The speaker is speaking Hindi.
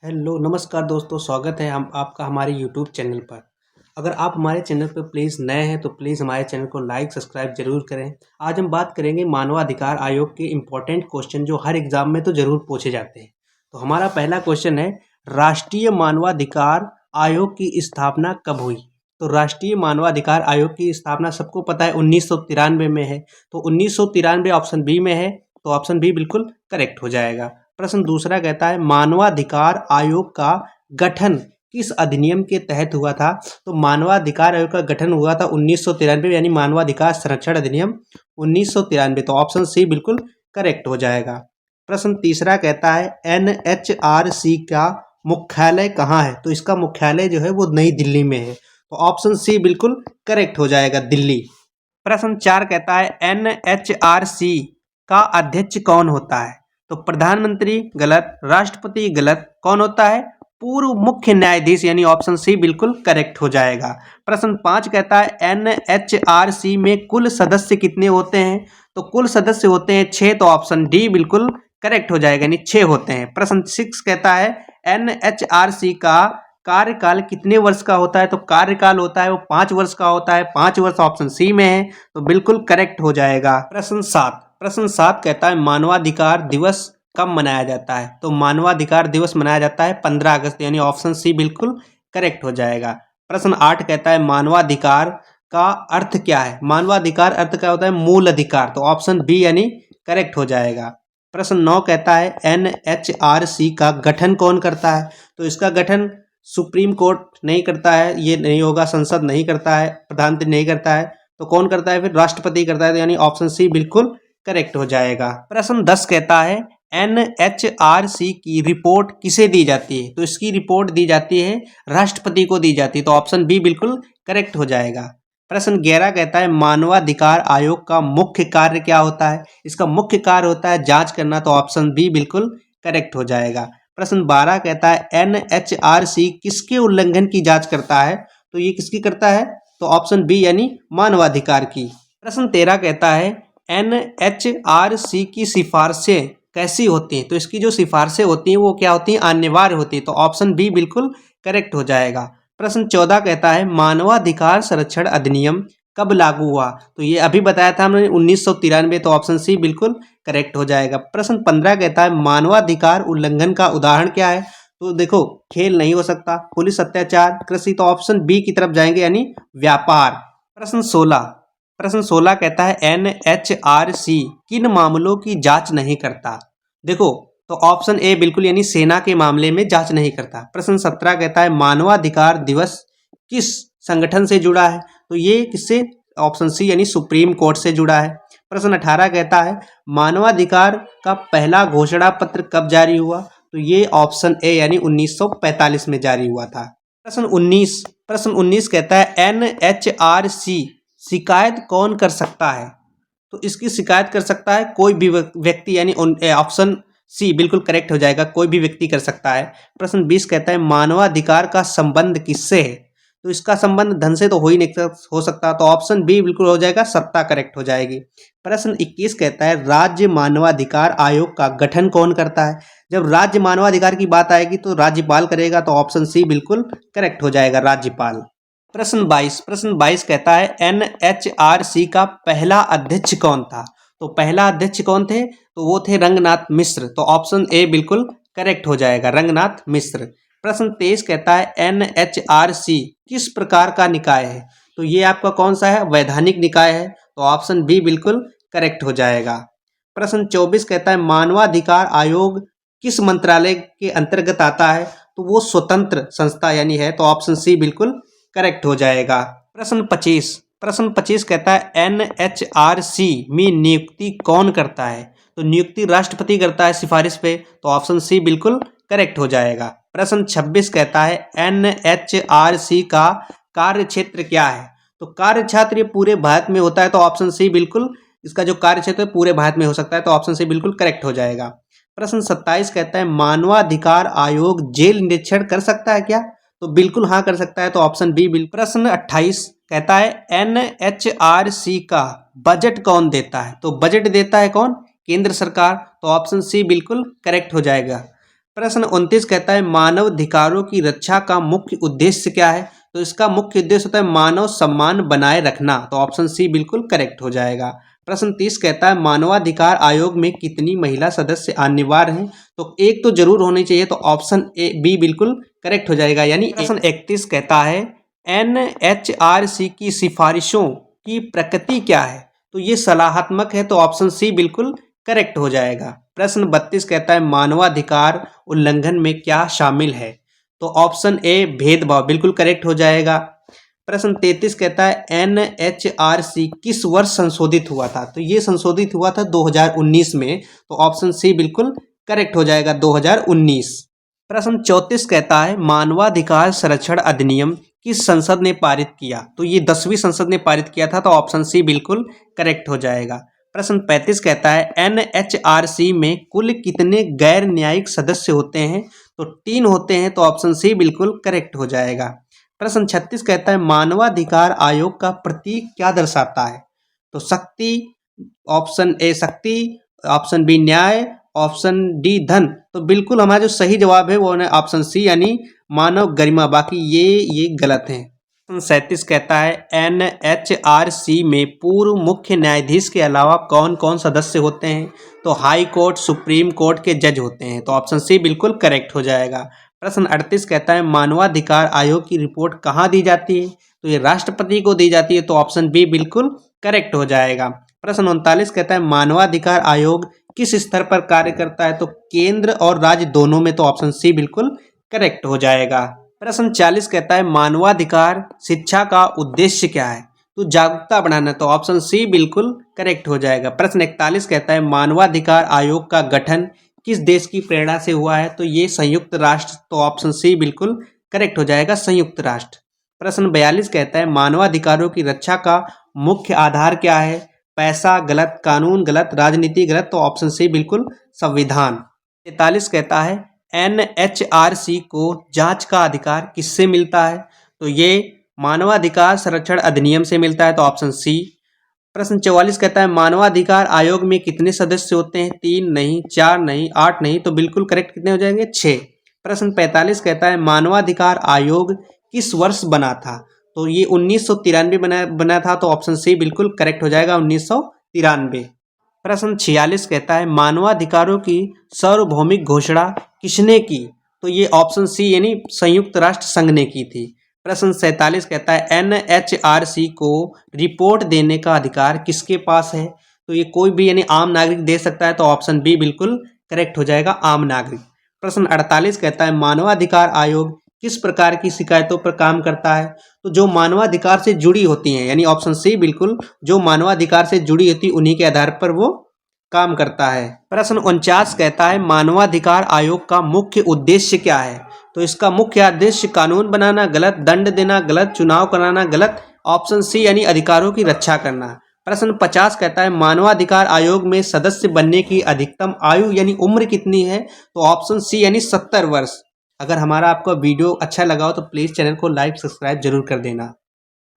हेलो नमस्कार दोस्तों, स्वागत है हम आपका हमारे यूट्यूब चैनल पर। अगर आप हमारे चैनल पर प्लीज़ नए हैं तो प्लीज़ हमारे चैनल को लाइक सब्सक्राइब ज़रूर करें। आज हम बात करेंगे मानवाधिकार आयोग के इम्पोर्टेंट क्वेश्चन जो हर एग्ज़ाम में तो ज़रूर पूछे जाते हैं। तो हमारा पहला क्वेश्चन है, राष्ट्रीय मानवाधिकार आयोग की स्थापना कब हुई? तो राष्ट्रीय मानवाधिकार आयोग की स्थापना सबको पता है 1993 में है। तो 1993 ऑप्शन बी में है, तो ऑप्शन बी बिल्कुल करेक्ट हो जाएगा। प्रश्न दूसरा कहता है, मानवाधिकार आयोग का गठन किस अधिनियम के तहत हुआ था? तो मानवाधिकार आयोग का गठन हुआ था 1993 यानी मानवाधिकार संरक्षण अधिनियम 1993। तो ऑप्शन सी बिल्कुल करेक्ट हो जाएगा। प्रश्न तीसरा कहता है, एनएचआरसी का मुख्यालय कहाँ है? तो इसका मुख्यालय जो है वो नई दिल्ली में है। तो ऑप्शन सी बिल्कुल करेक्ट हो जाएगा, दिल्ली। प्रश्न चार कहता है, एनएचआरसी का अध्यक्ष कौन होता है? तो प्रधानमंत्री गलत, राष्ट्रपति गलत, कौन होता है? पूर्व मुख्य न्यायाधीश यानी ऑप्शन सी बिल्कुल करेक्ट हो जाएगा। प्रश्न पाँच कहता है, एनएचआरसी में कुल सदस्य कितने होते हैं? तो कुल सदस्य होते हैं 6। तो ऑप्शन डी बिल्कुल करेक्ट हो जाएगा, यानी 6 होते हैं। प्रश्न 6 कहता है, एनएचआरसी का कार्यकाल कितने वर्ष का होता है? तो कार्यकाल होता है वो 5 वर्ष का होता है। 5 वर्ष ऑप्शन सी में है, तो बिल्कुल करेक्ट हो जाएगा। प्रश्न सात कहता है, मानवाधिकार दिवस कब मनाया जाता है? तो मानवाधिकार दिवस मनाया जाता है 15 अगस्त, यानी ऑप्शन सी बिल्कुल करेक्ट हो जाएगा। प्रश्न 8 कहता है, मानवाधिकार का अर्थ क्या है? मानवाधिकार अर्थ क्या होता है? मूल अधिकार। तो ऑप्शन बी यानी करेक्ट हो जाएगा। प्रश्न 9 कहता है, एनएचआरसी का गठन कौन करता है? तो इसका गठन सुप्रीम कोर्ट नहीं करता है, ये नहीं होगा, संसद नहीं करता है, प्रधानमंत्री नहीं करता है, तो कौन करता है? फिर राष्ट्रपति करता है, तो यानी ऑप्शन सी बिल्कुल करेक्ट हो जाएगा। प्रश्न 10 कहता है, एनएचआरसी की रिपोर्ट किसे दी जाती है? तो इसकी रिपोर्ट दी जाती है राष्ट्रपति को दी जाती है, तो ऑप्शन बी बिल्कुल करेक्ट हो जाएगा। प्रश्न 11 कहता है, मानवाधिकार आयोग का मुख्य कार्य क्या होता है? इसका मुख्य कार्य होता है जांच करना, तो ऑप्शन बी बिल्कुल करेक्ट हो जाएगा। प्रश्न 12 कहता है, एनएचआरसी किसके उल्लंघन की जांच करता है? तो ये किसकी करता है? तो ऑप्शन बी यानी मानवाधिकार की। प्रश्न 13 कहता है, एनएचआरसी की सिफारिशें कैसी होती हैं? तो इसकी जो सिफारिशें होती हैं वो क्या होती हैं? अनिवार्य होती है, तो ऑप्शन बी बिल्कुल करेक्ट हो जाएगा। प्रश्न 14 कहता है, मानवाधिकार संरक्षण अधिनियम कब लागू हुआ? तो ये अभी बताया था हमने 1993, तो ऑप्शन सी बिल्कुल करेक्ट हो जाएगा। प्रश्न 15 कहता है, मानवाधिकार उल्लंघन का उदाहरण क्या है? तो देखो, खेल नहीं हो सकता, पुलिस अत्याचार, कृषि, तो ऑप्शन बी की तरफ जाएंगे यानी व्यापार। प्रश्न 16 कहता है, एनएचआरसी किन मामलों की जांच नहीं करता? देखो, तो ऑप्शन ए बिल्कुल यानी सेना के मामले में जांच नहीं करता। प्रश्न 17 कहता है, मानवाधिकार दिवस किस संगठन से जुड़ा है? तो ये किससे? ऑप्शन सी यानी सुप्रीम कोर्ट से जुड़ा है। प्रश्न 18 कहता है, मानवाधिकार का पहला घोषणा पत्र कब जारी हुआ? तो ये ऑप्शन ए यानी 1945 में जारी हुआ था। प्रश्न 19 कहता है, एनएचआरसी शिकायत कौन कर सकता है? तो इसकी शिकायत कर सकता है कोई भी व्यक्ति, यानी ऑप्शन सी बिल्कुल करेक्ट हो जाएगा, कोई भी व्यक्ति कर सकता है। प्रश्न 20 कहता है, मानवाधिकार का संबंध किससे है? तो इसका संबंध धन से तो हो ही नहीं हो सकता, तो ऑप्शन बी बिल्कुल हो जाएगा, सत्ता करेक्ट हो जाएगी। प्रश्न 21 कहता है, राज्य मानवाधिकार आयोग का गठन कौन करता है? जब राज्य मानवाधिकार की बात आएगी तो राज्यपाल करेगा, तो ऑप्शन सी बिल्कुल करेक्ट हो जाएगा, राज्यपाल। प्रश्न 22 कहता है, एनएचआरसी का पहला अध्यक्ष कौन था? तो पहला अध्यक्ष कौन थे? तो वो थे रंगनाथ मिश्र, तो ऑप्शन ए बिल्कुल करेक्ट हो जाएगा, रंगनाथ मिश्र। प्रश्न 23 कहता है, एनएचआरसी किस प्रकार का निकाय है? तो ये आपका कौन सा है? वैधानिक निकाय है, तो ऑप्शन बी बिल्कुल करेक्ट हो जाएगा। प्रश्न 24 कहता है, मानवाधिकार आयोग किस मंत्रालय के अंतर्गत आता है? तो वो स्वतंत्र संस्था यानी है, तो ऑप्शन सी बिल्कुल करेक्ट हो जाएगा। प्रश्न 25 कहता है, एनएचआरसी में नियुक्ति कौन करता है? तो नियुक्ति राष्ट्रपति करता है सिफारिश पे, तो ऑप्शन सी बिल्कुल करेक्ट हो जाएगा। प्रश्न 26 कहता है, एनएचआरसी का कार्य क्षेत्र क्या है? तो कार्य क्षेत्र ये पूरे भारत में होता है, तो ऑप्शन सी बिल्कुल, इसका जो कार्य क्षेत्र है पूरे भारत में हो सकता है, तो ऑप्शन सी बिल्कुल करेक्ट हो जाएगा। प्रश्न 27 कहता है, मानवाधिकार आयोग जेल निरीक्षण कर सकता है क्या? तो बिल्कुल हाँ कर सकता है, तो ऑप्शन बी बिल्कुल। प्रश्न 28 कहता है, एनएचआरसी का बजट कौन देता है? तो बजट देता है कौन? केंद्र सरकार, तो ऑप्शन सी बिल्कुल करेक्ट हो जाएगा। प्रश्न 29 कहता है मानव अधिकारों की रक्षा का मुख्य उद्देश्य क्या है? तो इसका मुख्य उद्देश्य होता है मानव सम्मान बनाए रखना, तो ऑप्शन सी बिल्कुल करेक्ट हो जाएगा। प्रश्न 30 कहता है मानवाधिकार आयोग में कितनी महिला सदस्य अनिवार्य हैं? तो एक तो जरूर होनी चाहिए, तो ऑप्शन ए बी बिल्कुल करेक्ट हो जाएगा यानी। प्रश्न 31 कहता है NHRC की सिफारिशों की प्रकृति क्या है? तो ये सलाहात्मक है, तो ऑप्शन सी बिल्कुल करेक्ट हो जाएगा। प्रश्न 32 कहता है मानवाधिकार उल्लंघन में क्या शामिल है? तो ऑप्शन ए भेदभाव बिल्कुल करेक्ट हो जाएगा। प्रश्न 33 कहता है NHRC किस वर्ष संशोधित हुआ था? तो ये संशोधित हुआ था 2019 में, तो ऑप्शन सी बिल्कुल करेक्ट हो जाएगा 2019। प्रश्न 34 कहता है मानवाधिकार संरक्षण अधिनियम किस संसद ने पारित किया? तो ये 10वीं संसद ने पारित किया था, तो ऑप्शन सी बिल्कुल करेक्ट हो जाएगा। प्रश्न 35 कहता है NHRC में कुल कितने गैर न्यायिक सदस्य होते हैं? तो 3 होते हैं, तो ऑप्शन सी बिल्कुल करेक्ट हो जाएगा। प्रश्न 36 कहता है मानवाधिकार आयोग का प्रतीक क्या दर्शाता है? तो शक्ति, ऑप्शन ए शक्ति, ऑप्शन बी न्याय, ऑप्शन डी धन। तो बिल्कुल हमारा जो सही जवाब है वो है ऑप्शन सी यानी मानव गरिमा, बाकी ये गलत है। 37 कहता है NHRC में पूर्व मुख्य न्यायाधीश के अलावा कौन कौन सदस्य होते हैं? तो हाई कोर्ट, सुप्रीम कोर्ट के जज होते हैं, तो ऑप्शन सी बिल्कुल करेक्ट हो जाएगा। प्रश्न 38 कहता है मानवाधिकार आयोग की रिपोर्ट कहाँ दी जाती है? तो ये राष्ट्रपति को दी जाती है, तो ऑप्शन बी बिल्कुल करेक्ट हो जाएगा। प्रश्न 39 कहता है मानवाधिकार आयोग किस स्तर पर कार्य करता है? तो केंद्र और राज्य दोनों में, तो ऑप्शन सी बिल्कुल करेक्ट हो जाएगा। प्रश्न 40 कहता है मानवाधिकार शिक्षा का उद्देश्य क्या है? तो जागरूकता बढ़ाना, तो ऑप्शन सी बिल्कुल करेक्ट हो जाएगा। प्रश्न 41 कहता है मानवाधिकार आयोग का गठन किस देश की प्रेरणा से हुआ है? तो ये संयुक्त राष्ट्र, तो ऑप्शन सी बिल्कुल करेक्ट हो जाएगा संयुक्त राष्ट्र। प्रश्न 42 कहता है मानवाधिकारों की रक्षा का मुख्य आधार क्या है? पैसा गलत, कानून गलत, राजनीति गलत, तो ऑप्शन सी बिल्कुल संविधान। 43 कहता है NHRC को जांच का अधिकार किससे मिलता है? तो ये मानवाधिकार संरक्षण अधिनियम से मिलता है, तो ऑप्शन सी। प्रश्न 44 कहता है मानवाधिकार आयोग में कितने सदस्य होते हैं? 3 नहीं, 4 नहीं, 8 नहीं, तो बिल्कुल करेक्ट कितने हो जाएंगे? 6। प्रश्न 45 कहता है मानवाधिकार आयोग किस वर्ष बना था? तो ये 1993 बना था, तो ऑप्शन सी बिल्कुल करेक्ट हो जाएगा 1993। प्रश्न 46 कहता है मानवाधिकारों की सार्वभौमिक घोषणा किसने की? तो ये ऑप्शन सी यानी संयुक्त राष्ट्र संघ ने की थी। प्रश्न 47 कहता है NHRC को रिपोर्ट देने का अधिकार किसके पास है? तो ये कोई भी यानी आम नागरिक दे सकता है, तो ऑप्शन बी बिल्कुल करेक्ट हो जाएगा आम नागरिक। प्रश्न 48 कहता है मानवाधिकार आयोग किस प्रकार की शिकायतों पर काम करता है? तो जो मानवाधिकार से जुड़ी होती हैं, यानी ऑप्शन सी बिल्कुल जो मानवाधिकार से जुड़ी होती उन्हीं के आधार पर वो काम करता है। प्रश्न 49 कहता है मानवाधिकार आयोग का मुख्य उद्देश्य क्या है? तो इसका मुख्य उद्देश्य कानून बनाना गलत, दंड देना गलत, चुनाव कराना गलत, ऑप्शन सी यानी अधिकारों की रक्षा करना। प्रश्न 50 कहता है मानवाधिकार आयोग में सदस्य बनने की अधिकतम आयु यानी उम्र कितनी है? तो ऑप्शन सी यानी 70 वर्ष। अगर हमारा आपका वीडियो अच्छा लगा हो तो प्लीज़ चैनल को लाइक सब्सक्राइब जरूर कर देना।